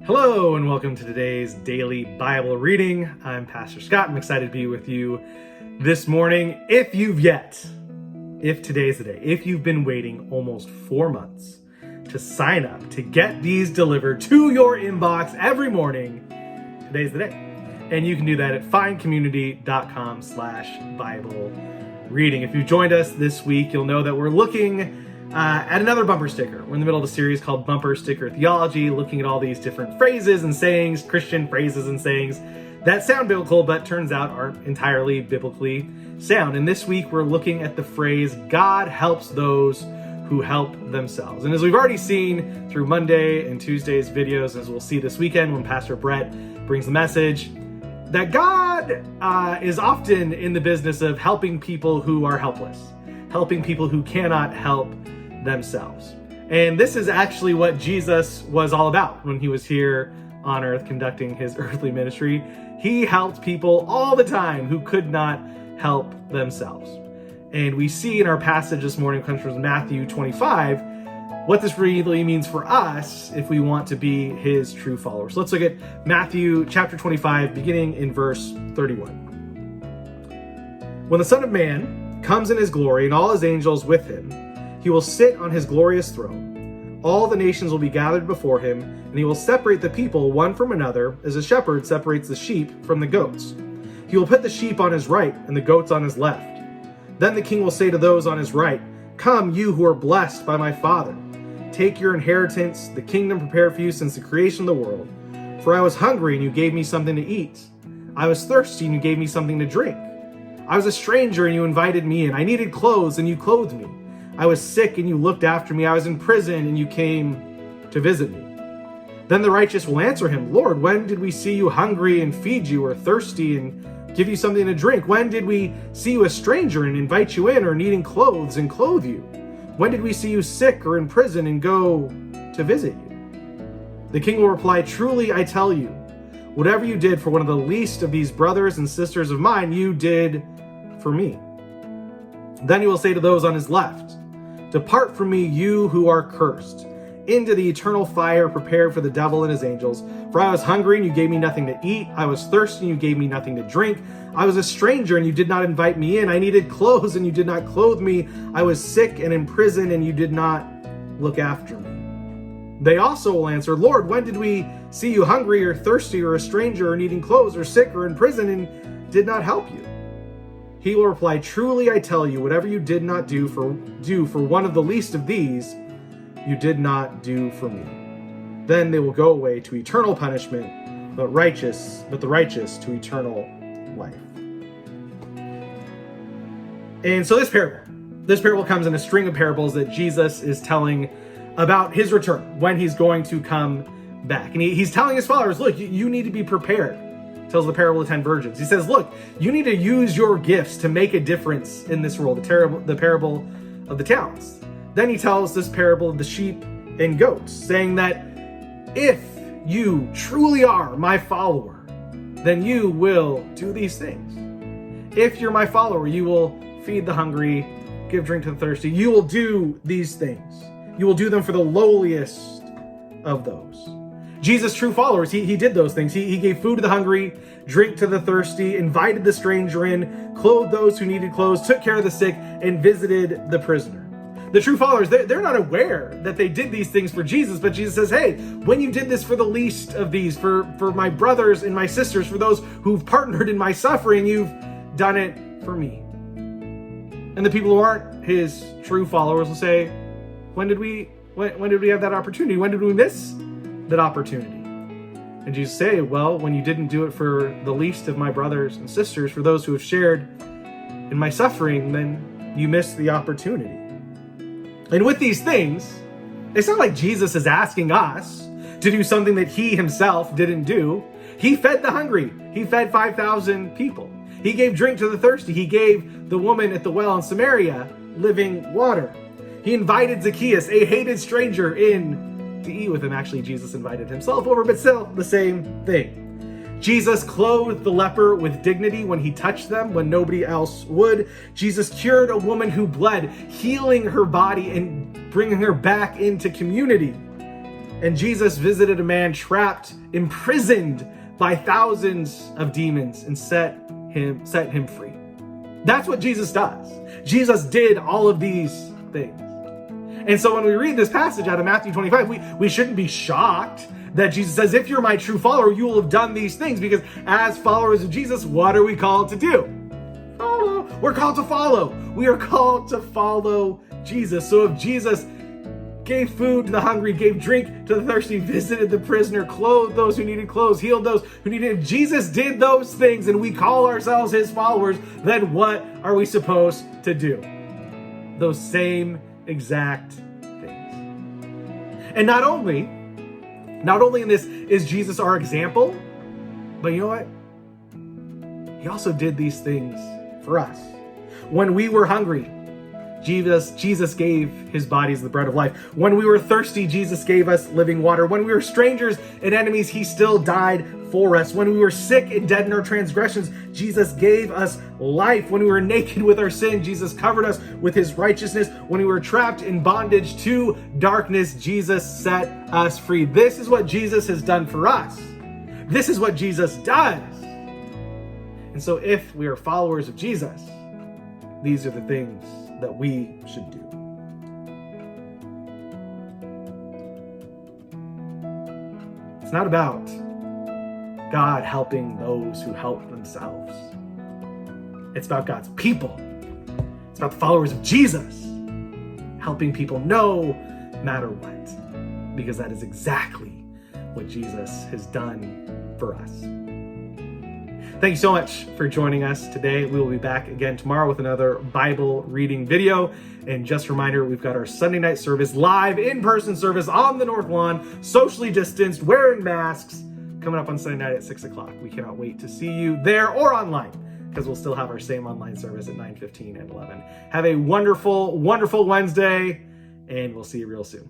Hello and welcome to today's daily Bible reading. I'm Pastor Scott. I'm excited to be with you this morning. If today's the day, if you've been waiting almost 4 months to sign up to get these delivered to your inbox every morning, today's the day. And you can do that at findcommunity.com/Bible reading. If you've joined us this week, you'll know that we're looking at another bumper sticker. We're in the middle of a series called Bumper Sticker Theology, looking at all these different phrases and sayings, Christian phrases and sayings that sound biblical, but turns out aren't entirely biblically sound. And this week we're looking at the phrase, God helps those who help themselves. And as we've already seen through Monday and Tuesday's videos, as we'll see this weekend when Pastor Brett brings the message, that God is often in the business of helping people who are helpless, helping people who cannot help themselves. And this is actually what Jesus was all about when he was here on earth conducting his earthly ministry. He helped people all the time who could not help themselves. And we see in our passage this morning, comes from Matthew 25, what this really means for us if we want to be his true followers. So let's look at Matthew chapter 25, beginning in verse 31. When the Son of Man comes in his glory and all his angels with him, he will sit on his glorious throne. All the nations will be gathered before him, and he will separate the people one from another, as a shepherd separates the sheep from the goats. He will put the sheep on his right and the goats on his left. Then the king will say to those on his right, "Come, you who are blessed by my Father. Take your inheritance, the kingdom prepared for you since the creation of the world. For I was hungry, and you gave me something to eat. I was thirsty, and you gave me something to drink. I was a stranger, and you invited me in. I needed clothes, and you clothed me. I was sick, and you looked after me. I was in prison, and you came to visit me." Then the righteous will answer him, "Lord, when did we see you hungry and feed you, or thirsty and give you something to drink? When did we see you a stranger and invite you in, or needing clothes and clothe you? When did we see you sick or in prison and go to visit you?" The king will reply, "Truly I tell you, whatever you did for one of the least of these brothers and sisters of mine, you did for me." Then he will say to those on his left, "Depart from me, you who are cursed, into the eternal fire prepared for the devil and his angels. For I was hungry, and you gave me nothing to eat. I was thirsty, and you gave me nothing to drink. I was a stranger, and you did not invite me in. I needed clothes, and you did not clothe me. I was sick and in prison, and you did not look after me." They also will answer, "Lord, when did we see you hungry or thirsty or a stranger or needing clothes or sick or in prison and did not help you?" He will reply, "Truly I tell you, whatever you did not do for one of the least of these, you did not do for me." Then they will go away to eternal punishment, but the righteous to eternal life. And so this parable comes in a string of parables that Jesus is telling about his return, when he's going to come back. And he's telling his followers, look, you need to be prepared. Tells the parable of 10 virgins. He says, look, you need to use your gifts to make a difference in this world. The parable of the talents. Then he tells this parable of the sheep and goats, saying that if you truly are my follower, then you will do these things. If you're my follower, you will feed the hungry, give drink to the thirsty. You will do these things. You will do them for the lowliest of those. Jesus' true followers, he did those things. He gave food to the hungry, drink to the thirsty, invited the stranger in, clothed those who needed clothes, took care of the sick, and visited the prisoner. The true followers, they're not aware that they did these things for Jesus, but Jesus says, hey, when you did this for the least of these, for my brothers and my sisters, for those who've partnered in my suffering, you've done it for me. And the people who aren't his true followers will say, when did we have that opportunity? When did we miss that opportunity? And Jesus say, well, when you didn't do it for the least of my brothers and sisters, for those who have shared in my suffering, then you missed the opportunity. And with these things, it's not like Jesus is asking us to do something that he himself didn't do. He fed the hungry. He fed 5,000 people. He gave drink to the thirsty. He gave the woman at the well in Samaria living water. He invited Zacchaeus, a hated stranger, in to eat with him. Actually, Jesus invited himself over, but still the same thing. Jesus clothed the leper with dignity when he touched them, when nobody else would. Jesus cured a woman who bled, healing her body and bringing her back into community. And Jesus visited a man trapped, imprisoned by thousands of demons, and set him free. That's what Jesus does. Jesus did all of these things. And so when we read this passage out of Matthew 25, we shouldn't be shocked that Jesus says, if you're my true follower, you will have done these things, because as followers of Jesus, what are we called to do? Follow. We're called to follow. We are called to follow Jesus. So if Jesus gave food to the hungry, gave drink to the thirsty, visited the prisoner, clothed those who needed clothes, healed those who needed it, Jesus did those things, and we call ourselves his followers, then what are we supposed to do? Those same exact things. And not only in this is Jesus our example, but you know what? He also did these things for us. When we were hungry, Jesus gave his body as the bread of life. When we were thirsty, Jesus gave us living water. When we were strangers and enemies, he still died for us. When we were sick and dead in our transgressions, Jesus gave us life. When we were naked with our sin, Jesus covered us with his righteousness. When we were trapped in bondage to darkness, Jesus set us free. This is what Jesus has done for us. This is what Jesus does. And so if we are followers of Jesus, these are the things that we should do. It's not about God helping those who help themselves. It's about God's people. It's about the followers of Jesus helping people no matter what, because that is exactly what Jesus has done for us. Thank you so much for joining us today. We will be back again tomorrow with another Bible reading video. And just a reminder, we've got our Sunday night service, live in-person service on the North Lawn, socially distanced, wearing masks, coming up on Sunday night at 6 o'clock. We cannot wait to see you there or online, because we'll still have our same online service at 9:15 and 11. Have a wonderful, wonderful Wednesday, and we'll see you real soon.